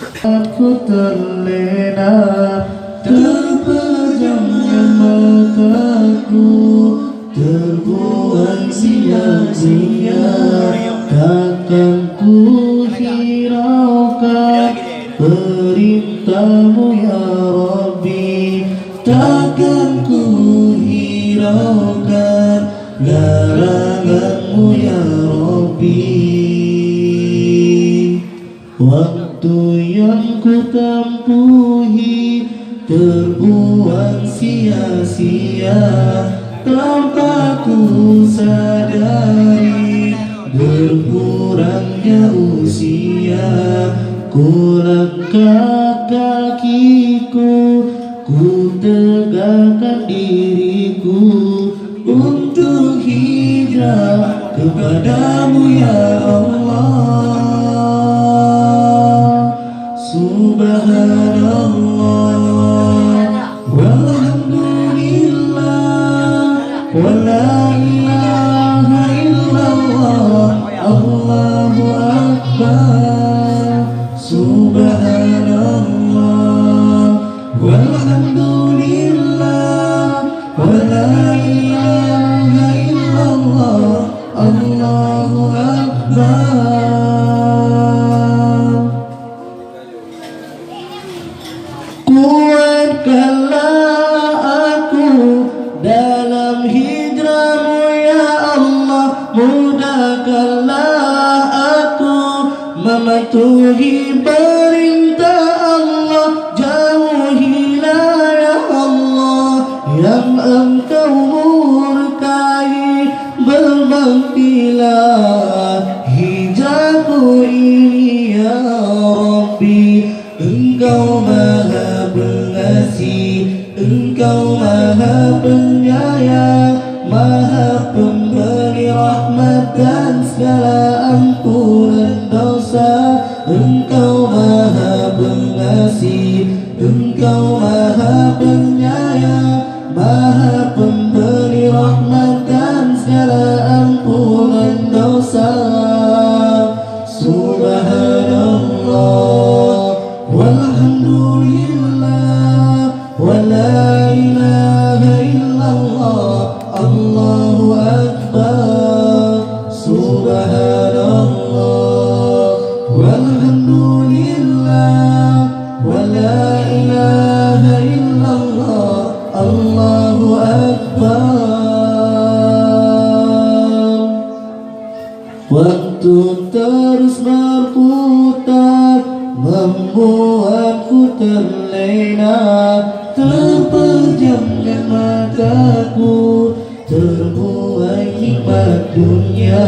Aku terlena, terpejamnya mataku, terbuang sia-sia. Takkan ku hiraukan perintahmu ya Rabbi, takkan ku hiraukan laranganmu ya Rabbi. Waktu yang ku tempuhi terbuang sia-sia, tanpa ku sadari berkurangnya usia. Ku langkah kakiku, ku tegakkan diriku untuk hijrah kepadamu ya Allah. Subhanallah walhamdulillah wa la ilaha illallah, Allahu akbar. Subhanallah walhamdulillah wa la ilaha illallah, Allahu akbar. Kuatkanlah aku dalam hijrahmu ya Allah, mudahkanlah aku mematuhi perintah Allah, jauhilah ya Allah yang engkau murkai, berbaktilah hijrahku ini ya Rabbi. Engkau maha pengasih, engkau maha penyayang, maha pemberi rahmat dan segala ampunan dosa. Engkau maha pengasih, engkau maha penyayang, maha pemberi rahmat dan segala ampunan dosa. Subhanallah walhamdulillah wa la ilaha illallah, Allahu akbar. Subhanallah walhamdulillah wa la ilaha illallah, Allahu akbar. Waktu terus berputar membuatku terlena, terpejamnya mataku, terbuai nikmat dunia.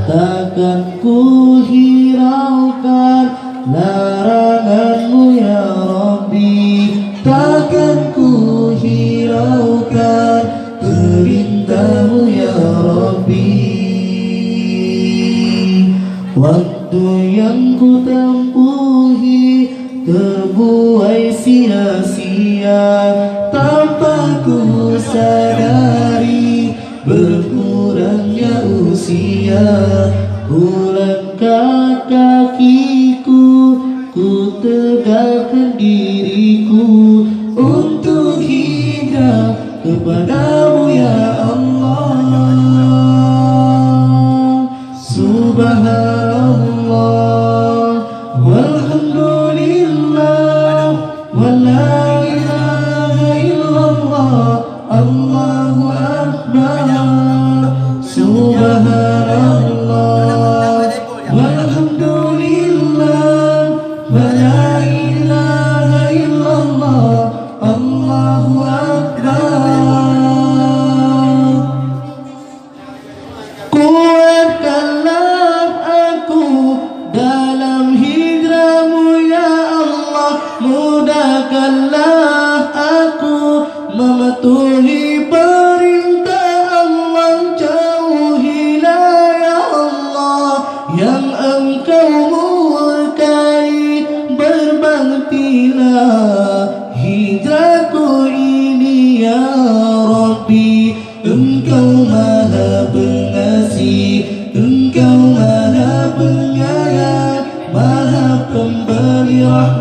Takkan ku hiraukan laranganmu ya Rabbi, takkan ku hiraukan perintahmu ya Rabbi. Waktu yang ku tempuhi terbuai sia-sia, tanpa ku sadari berkurangnya usia. Ku langkah kakiku, ku tegakkan diriku untuk hijrah kepadamu ya Allah. Subhanallah walhamdulillah wa la ilaha illallah, Allahu akbar. Subhanallah walhamdulillah wa la ilaha illallah, Allahu akbar. Kuatkanlah aku dalam hijrahmu ya Allah, mudahkanlah aku mematuhi perintah Allah, jauhilah ya Allah yang engkau murkai, berbaktilah hijrahku ini ya Rabbi. Engkau maha pengasih, engkau maha penyayang, maha pemberi rahmat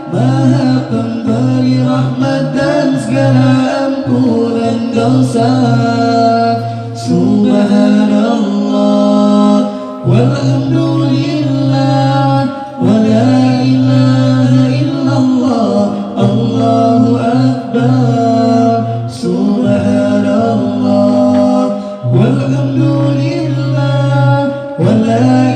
Maha pemberi rahmat dan segala ampunan dosa. Subhanallah walhamdulillah wa la ilaha illallah, Allahu Akbar. Subhanallah walhamdulillah wa la